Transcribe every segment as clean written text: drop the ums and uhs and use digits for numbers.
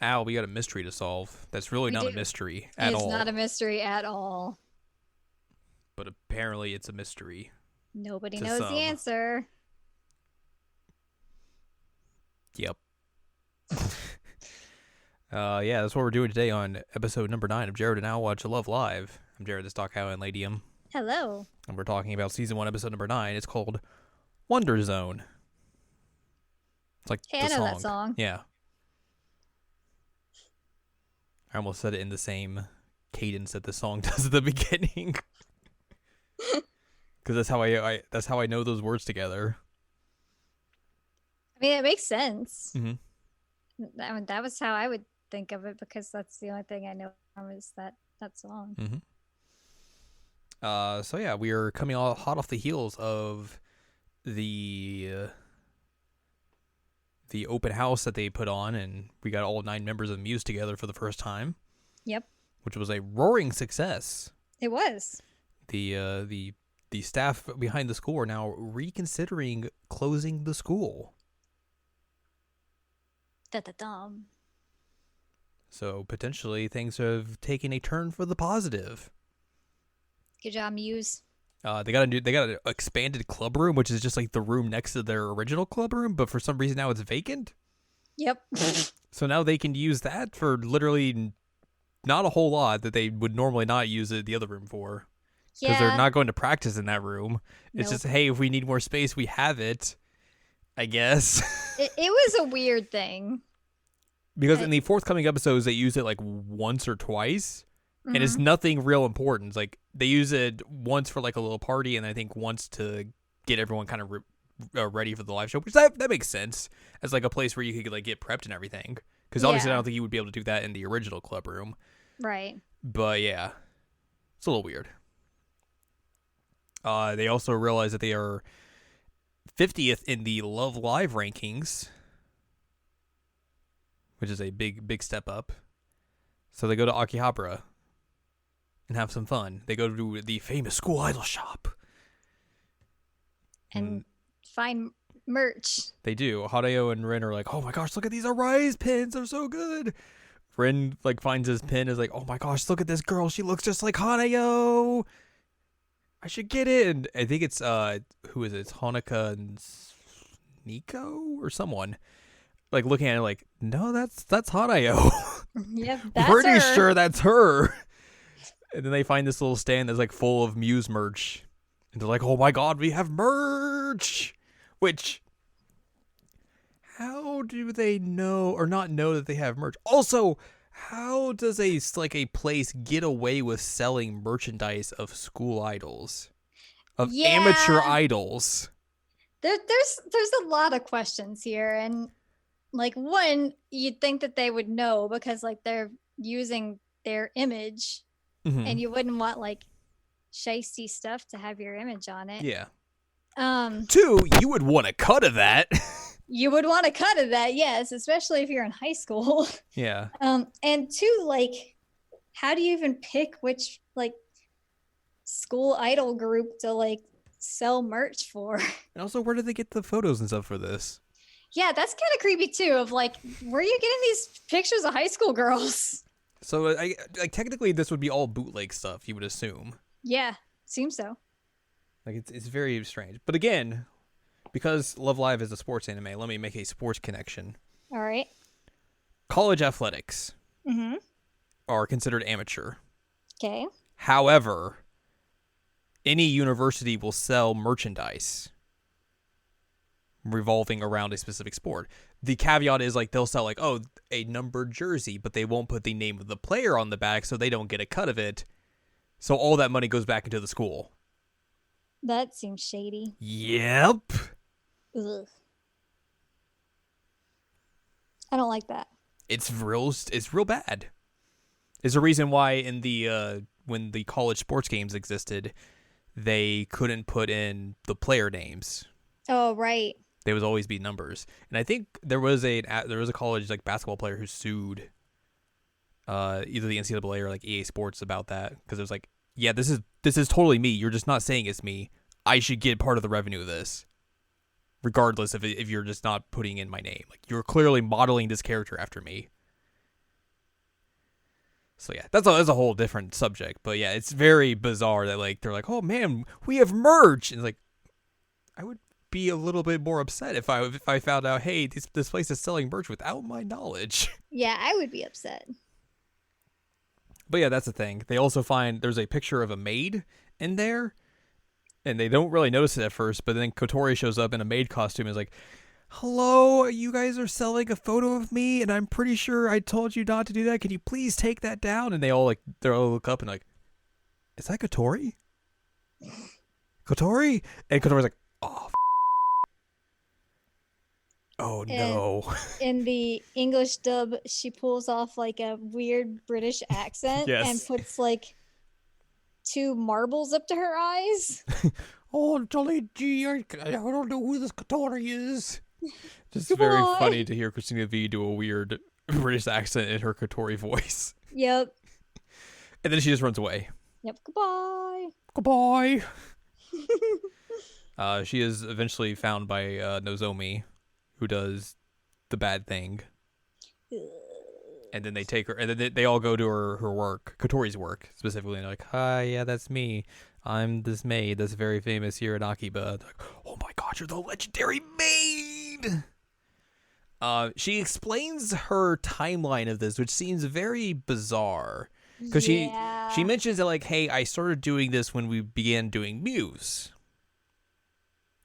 Al, we got a mystery to solve. That's really We not a do. mystery at It's not all. a mystery at all. But apparently it's a mystery Nobody to knows the some. answer. Yep. Yeah, that's what we're doing today on episode number 9 of Jared and Al Watch Love Live. I'm Jared the Stockhow and Ladium, Hello. and we're talking about season 1, episode number 9. It's called Wonder Zone. It's like Hey, the I know that song. song. Yeah. I almost said it in the same cadence that the song does at the beginning. Because that's how I know those words together. I mean, it makes sense. Mm-hmm. That was how I would think of it because that's the only thing I know from is that song. Mm-hmm. So yeah, we are coming all hot off the heels of the open house that they put on, and we got all 9 members of Muse together for the first time, Yep, which was a roaring success. it was. The staff behind the school are now reconsidering closing the school. Da-da-dum. So potentially things have taken a turn for the positive. Good job, Muse. They got an expanded club room, which is just like the room next to their original club room, but for some reason now it's vacant. Yep. So now they can use that for literally not a whole lot that they would normally not use the other room for, because they're Yeah. not going to practice in that room. It's Nope. just, hey, if we need more space, we have it, I guess. It was a weird thing. Because in the forthcoming episodes, they use it like once or twice, and it's Mhm. nothing real important. It's like they use it once for like a little party, and I think once to get everyone kind of ready for the live show, which that makes sense as like a place where you could like get prepped and everything. Because obviously, I Yeah. don't think you would be able to do that in the original club room. Right. But yeah, it's a little weird. They also realize that they are 50th in the Love Live rankings, which is a big step up. So they go to Akihabara and have some fun. They go to the famous school idol shop. And find merch. They do. Hideo and Rin are like, oh my gosh, look at these Arise pins. They're so good. Rin like finds his pin, is like, oh my gosh, look at this girl. She looks just like Hideo. I should get it. And I think it's, who is it? It's Honoka and Nico or someone. Like looking at it like, no, that's Hideo. Yep, that's Pretty her. sure that's her. And then they find this little stand that's like full of Muse merch. And they're like, oh my god, we have merch! Which, how do they know or not know that they have merch? Also, how does a place get away with selling merchandise of school idols? Of Yeah. amateur idols? There's a lot of questions here, and like one, you'd think that they would know because like they're using their image, Mhm. and you wouldn't want like shisty stuff to have your image on it. Yeah. 2, 2, you would want a cut of that. you would want a cut of that, yes, especially if you're in high school. Yeah. And 2, like, how do you even pick which like school idol group to like sell merch for? And also, where did they get the photos and stuff for this? Yeah, that's kind of creepy too. Of like, where are you getting these pictures of high school girls? So, technically, this would be all bootleg stuff, you would assume. Yeah, seems so. Like, it's very strange. But again, because Love Live is a sports anime, let me make a sports connection. All right. College athletics Mm-hmm. are considered amateur. Okay. However, any university will sell merchandise revolving around a specific sport. The caveat is like they'll sell like, oh, a numbered jersey, but they won't put the name of the player on the back, so they don't get a cut of it. So all that money goes back into the school. That seems shady. Yep. Ugh. I don't like that. It's real bad. There's a reason why in the when the college sports games existed, they couldn't put in the player names. Oh, right. They would always be numbers. And I think there was a college like basketball player who sued either the NCAA or like EA Sports about that, because it was like, yeah, this is totally me. You're just not saying it's me. I should get part of the revenue of this, regardless if you're just not putting in my name. Like, you're clearly modeling this character after me. So yeah, that's a whole different subject. But yeah, it's very bizarre that like they're like, oh man, we have merch, and it's like, I would be a little bit more upset if I found out, hey, this place is selling merch without my knowledge. Yeah, I would be upset. But yeah, that's the thing. They also find there's a picture of a maid in there, and they don't really notice it at first. But then Kotori shows up in a maid costume and is like, hello, you guys are selling a photo of me, and I'm pretty sure I told you not to do that. Can you please take that down? And they all look up and like, is that Kotori? Kotori? And Kotori's like, oh, oh no. In the English dub, she pulls off like a weird British accent Yes. and puts like 2 marbles up to her eyes. Oh, Jolly G, I don't know who this Kotori is. Just Goodbye. very funny to hear Christina V do a weird British accent in her Kotori voice. Yep. And then she just runs away. Yep. Goodbye. Goodbye. She is eventually found by Nozomi, who does the bad thing. And then they take her, and then they all go to her work, Kotori's work specifically, and they're like, hi, yeah, that's me. I'm this maid that's very famous here in Akiba. They're like, oh my god, you're the legendary maid! She explains her timeline of this, which seems very bizarre. Because she mentions that, like, hey, I started doing this when we began doing Muse.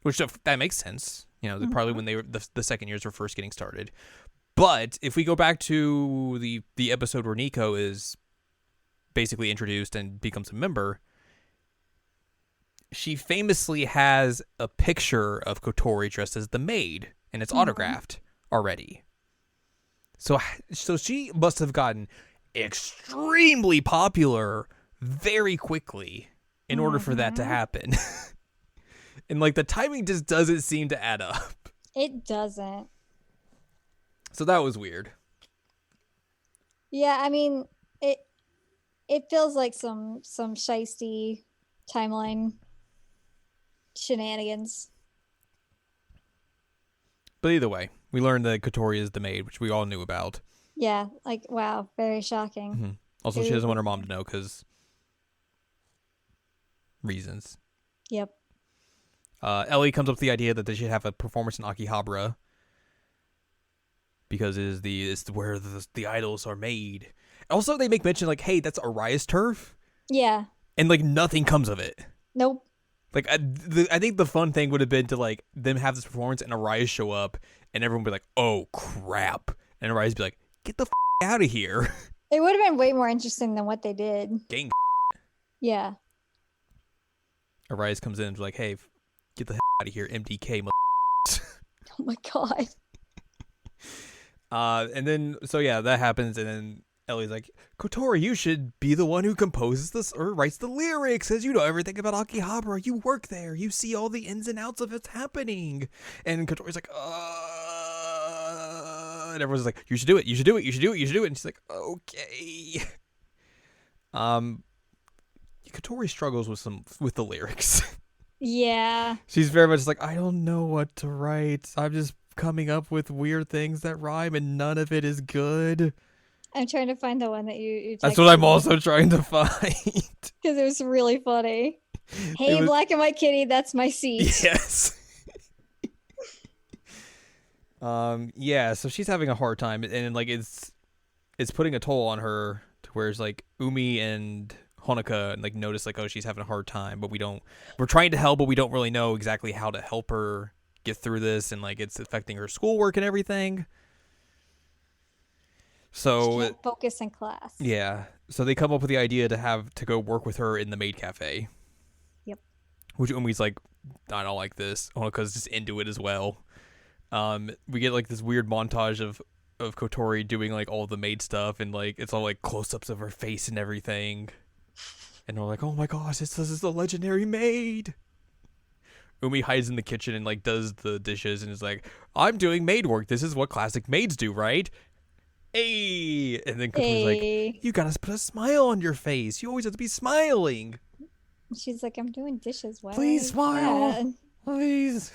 Which, that makes sense. You know, probably when they were, the second years were first getting started. But if we go back to the episode where Nico is basically introduced and becomes a member, she famously has a picture of Kotori dressed as the maid, and it's autographed already. So she must have gotten extremely popular very quickly in order for that to happen. And like the timing just doesn't seem to add up. It doesn't. So that was weird. Yeah, I mean, it feels like some shiesty timeline shenanigans. But either way, we learned that Kotori is the maid, which we all knew about. Yeah, like wow, very shocking. Mm-hmm. Also, she doesn't want her mom to know because reasons. Yep. Ellie comes up with the idea that they should have a performance in Akihabara because it is where the idols are made. Also, they make mention like, hey, that's Arias turf. Yeah. And like nothing comes of it. Nope. Like I think the fun thing would have been to like them have this performance and Arias show up and everyone would be like, oh crap, and Arias be like, get the out of here. It would have been way more interesting than what they did. Gang. Yeah. Arias comes in and is like, hey, get the out of here, MDK. Oh my god. And then so yeah, that happens, and then Ellie's like, Kotori, you should be the one who composes this or writes the lyrics, as you know everything about Akihabara. You work there. You see all the ins and outs of what's happening. And Kotori's like, and everyone's like, you should do it. You should do it. You should do it. You should do it. And she's like, okay. Kotori struggles with the lyrics. Yeah. She's very much like, I don't know what to write. I'm just coming up with weird things that rhyme, and none of it is good. I'm trying to find the one that you That's what I'm also trying to find. Because it was really funny. Hey, black and white kitty, that's my seat. Yes. Yeah, so she's having a hard time, and like it's putting a toll on her to where it's like Umi and Honoka like notice like, oh, she's having a hard time, but we're trying to help, but we don't really know exactly how to help her get through this, and like it's affecting her schoolwork and everything. So she can't focus in class. Yeah. So they come up with the idea to go work with her in the maid cafe. Yep. Which Umi's like, I don't like this. Honoka's just into it as well. We get like this weird montage of Kotori doing like all the maid stuff, and like it's all like close-ups of her face and everything. And we're like, oh my gosh, this is the legendary maid. Umi hides in the kitchen and like does the dishes and is like, I'm doing maid work. This is what classic maids do, right? Hey, and then Kotori's like, you gotta put a smile on your face. You always have to be smiling. She's like, I'm doing dishes. Why? Please smile. Please.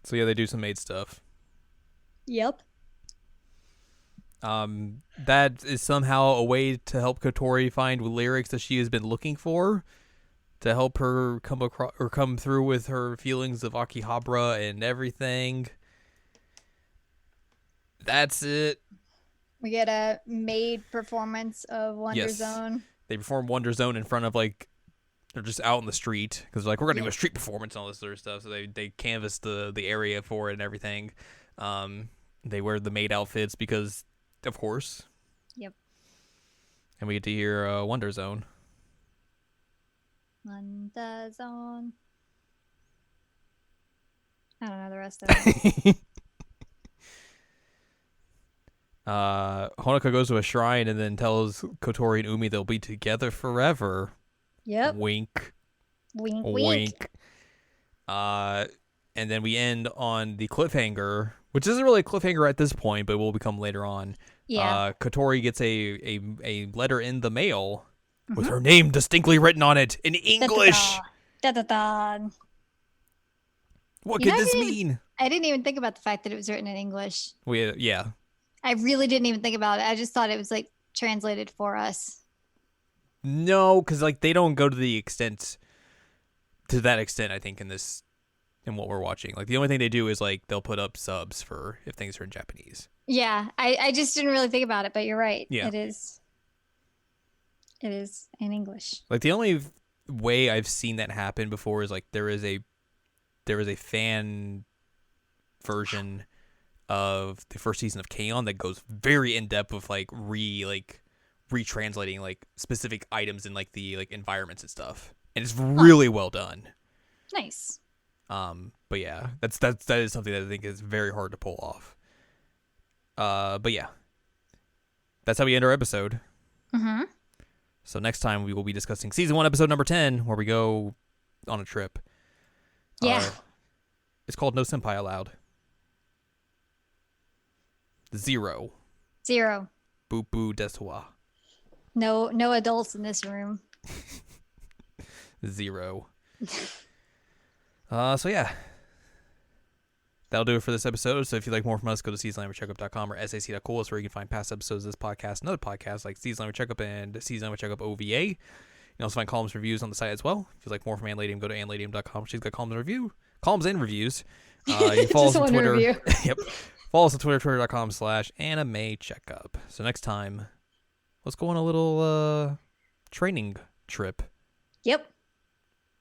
So yeah, they do some maid stuff. Yep. That is somehow a way to help Kotori find lyrics that she has been looking for to help her come across or come through with her feelings of Akihabara and everything. That's it. We get a maid performance of Wonder Yes. Zone. They perform Wonder Zone in front of like they're just out in the street because like we're gonna do Yeah. a street performance and all this sort of stuff. So they canvass the area for it and everything. They wear the maid outfits because of course. Yep. And we get to hear Wonder Zone. Wonder Zone. I don't know the rest of it. Honoka goes to a shrine and then tells Kotori and Umi they'll be together forever. Yep. Wink. Wink, wink. Wink. And then we end on the cliffhanger, which isn't really a cliffhanger at this point, but will become later on. Yeah. Kotori gets a letter in the mail with her name distinctly written on it in English. Da da da. What You could know, this mean? I didn't even think about the fact that it was written in English. Yeah. I really didn't even think about it. I just thought it was like translated for us. No, because like they don't go to that extent. I think in what we're watching, like the only thing they do is like they'll put up subs for if things are in Japanese. Yeah, I just didn't really think about it, but you're right. Yeah. It is in English. Like the only way I've seen that happen before is like there is a fan version of the first season of K-On! That goes very in depth with like retranslating like specific items in like the like environments and stuff, and it's really well done. Nice. But yeah, that is something that I think is very hard to pull off. But yeah, that's how we end our episode. Mm-hmm. So next time we will be discussing season 1, episode number 10, where we go on a trip. Yeah. It's called No Senpai Allowed. 0. 0. Boo boo desuwa. No adults in this room. 0. So yeah. That'll do it for this episode. So if you'd like more from us, go to seasonlanguagecheckup.com or sac.cool. That's where you can find past episodes of this podcast and other podcasts like Season Language Checkup and Season Language Checkup OVA. You can also find columns reviews on the site as well. If you'd like more from Anladium, go to anladium.com. She's got columns and reviews. You can follow us Just on one Twitter. review. Yep. Follow us on Twitter, twitter.com/anime checkup. So next time, let's go on a little training trip. Yep.